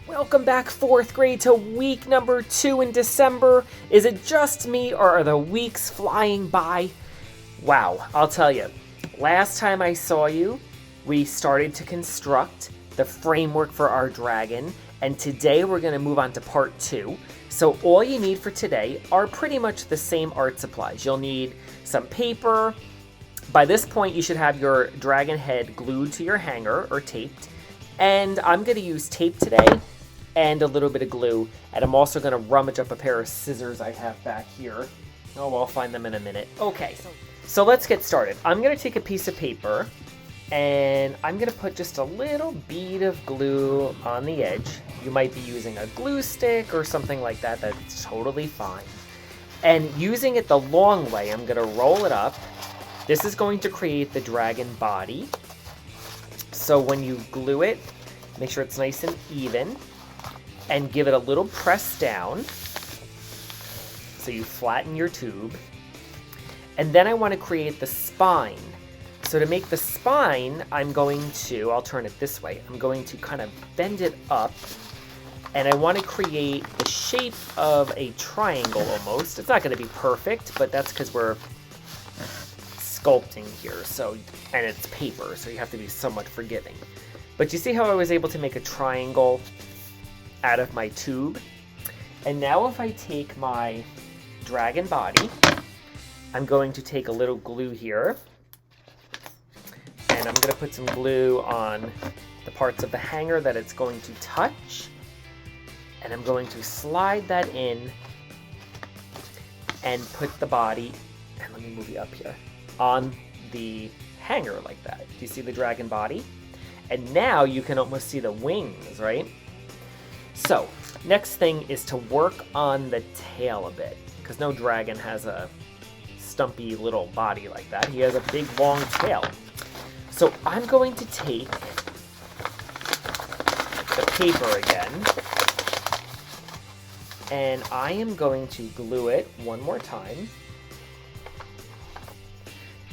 Welcome back, 4th grade, to week number 2 in December. Is it just me, or are the weeks flying by? Wow, I'll tell you. Last time I saw you, we started to construct the framework for our dragon, and today we're going to move on to part 2. So all you need for today are pretty much the same art supplies. You'll need some paper. By this point, you should have your dragon head glued to your hanger or taped. And I'm going to use tape today and a little bit of glue. And I'm also going to rummage up a pair of scissors I have back here. Oh, I'll find them in a minute. Okay, so let's get started. I'm going to take a piece of paper and I'm going to put just a little bead of glue on the edge. You might be using a glue stick or something like that. That's totally fine. And using it the long way, I'm going to roll it up. This is going to create the dragon body. So when you glue it, make sure it's nice and even and give it a little press down so you flatten your tube. And then I want to create the spine. So to make the spine, I'll turn it this way. I'm going to kind of bend it up, and I want to create the shape of a triangle almost. It's not going to be perfect, but that's because we're sculpting here, and it's paper, so you have to be somewhat forgiving. But you see how I was able to make a triangle out of my tube? And now if I take my dragon body, I'm going to take a little glue here, and I'm going to put some glue on the parts of the hanger that it's going to touch, and I'm going to slide that in and put the body, and let me move you up here, on the hanger like that. Do you see the dragon body? And now you can almost see the wings, right? So, next thing is to work on the tail a bit, because no dragon has a stumpy little body like that. He has a big long tail. So I'm going to take the paper again, and I am going to glue it one more time.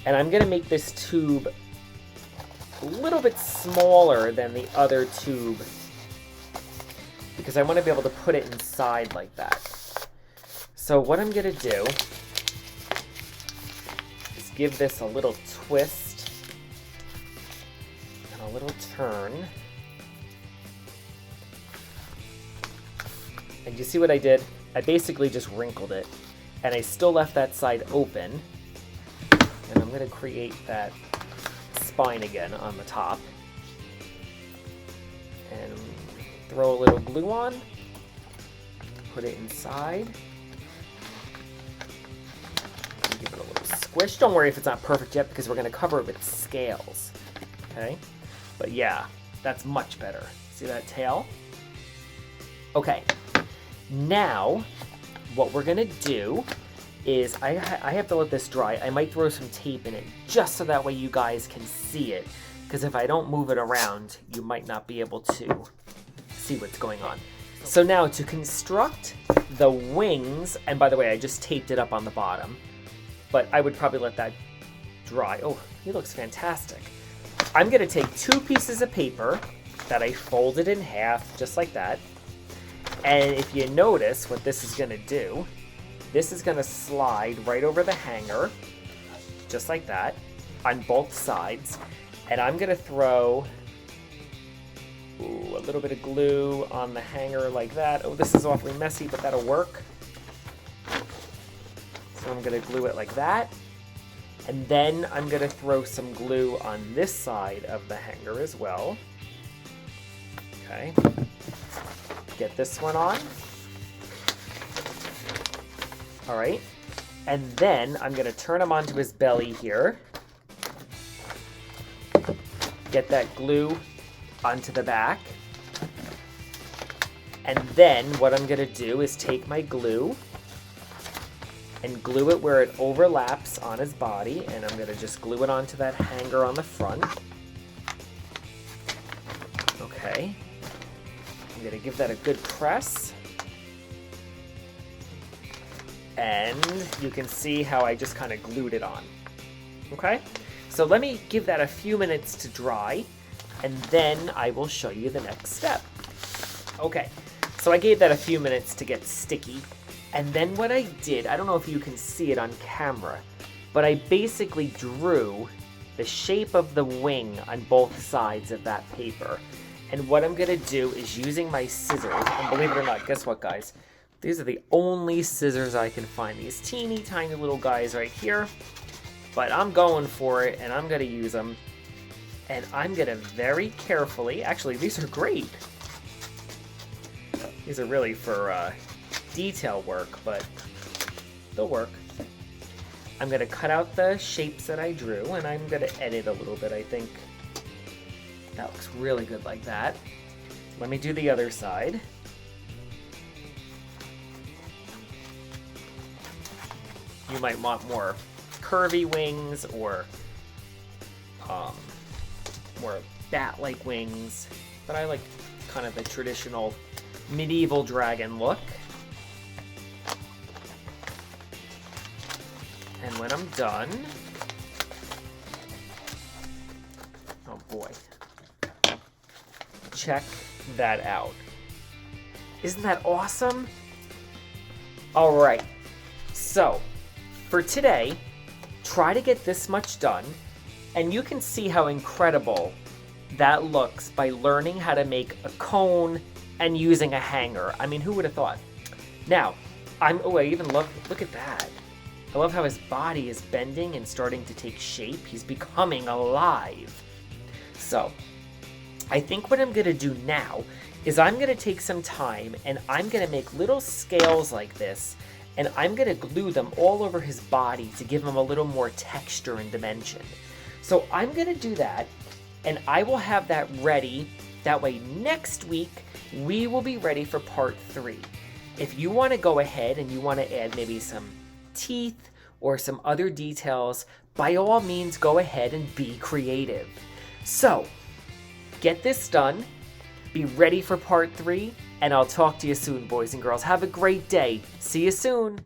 And I'm going to make this tube a little bit smaller than the other tube because I want to be able to put it inside like that. So what I'm going to do is give this a little twist and a little turn. And you see what I did? I basically just wrinkled it, and I still left that side open. And I'm going to create that spine again on the top. And throw a little glue on. Put it inside. And give it a little squish. Don't worry if it's not perfect yet, because we're going to cover it with scales. Okay? But yeah, that's much better. See that tail? Okay. Now, what we're going to do is I have to let this dry. I might throw some tape in it just so that way you guys can see it, because if I don't move it around, you might not be able to see what's going on. So now to construct the wings, and by the way, I just taped it up on the bottom, but I would probably let that dry. Oh, he looks fantastic. I'm going to take 2 pieces of paper that I folded in half, just like that. And if you notice what this is going to do, this is going to slide right over the hanger, just like that, on both sides. And I'm going to throw a little bit of glue on the hanger like that. Oh, this is awfully messy, but that'll work. So I'm going to glue it like that. And then I'm going to throw some glue on this side of the hanger as well. Okay. Get this one on. All right, and then I'm going to turn him onto his belly here. Get that glue onto the back. And then what I'm going to do is take my glue and glue it where it overlaps on his body, and I'm going to just glue it onto that hanger on the front. Okay. I'm going to give that a good press. And you can see how I just kind of glued it on. Okay? So let me give that a few minutes to dry, and then I will show you the next step. Okay, so I gave that a few minutes to get sticky. And then what I did, I don't know if you can see it on camera, but I basically drew the shape of the wing on both sides of that paper. And what I'm gonna do is using my scissors, and believe it or not, guess what, guys? These are the only scissors I can find. These teeny tiny little guys right here. But I'm going for it, and I'm gonna use them. And I'm gonna very carefully, actually, these are great. These are really for detail work, but they'll work. I'm gonna cut out the shapes that I drew, and I'm gonna edit a little bit, I think. That looks really good like that. Let me do the other side. You might want more curvy wings or more bat-like wings, but I like kind of the traditional medieval dragon look. And when I'm done, oh boy, check that out. Isn't that awesome? All right, so for today, try to get this much done, and you can see how incredible that looks by learning how to make a cone and using a hanger. I mean, who would have thought? Now, I even love, look at that. I love how his body is bending and starting to take shape. He's becoming alive. So, I think what I'm gonna do now is I'm gonna take some time and I'm gonna make little scales like this, and I'm gonna glue them all over his body to give him a little more texture and dimension. So I'm gonna do that, and I will have that ready. That way next week, we will be ready for part 3. If you wanna go ahead and you wanna add maybe some teeth or some other details, by all means go ahead and be creative. So, get this done, be ready for part 3, and I'll talk to you soon, boys and girls. Have a great day. See you soon.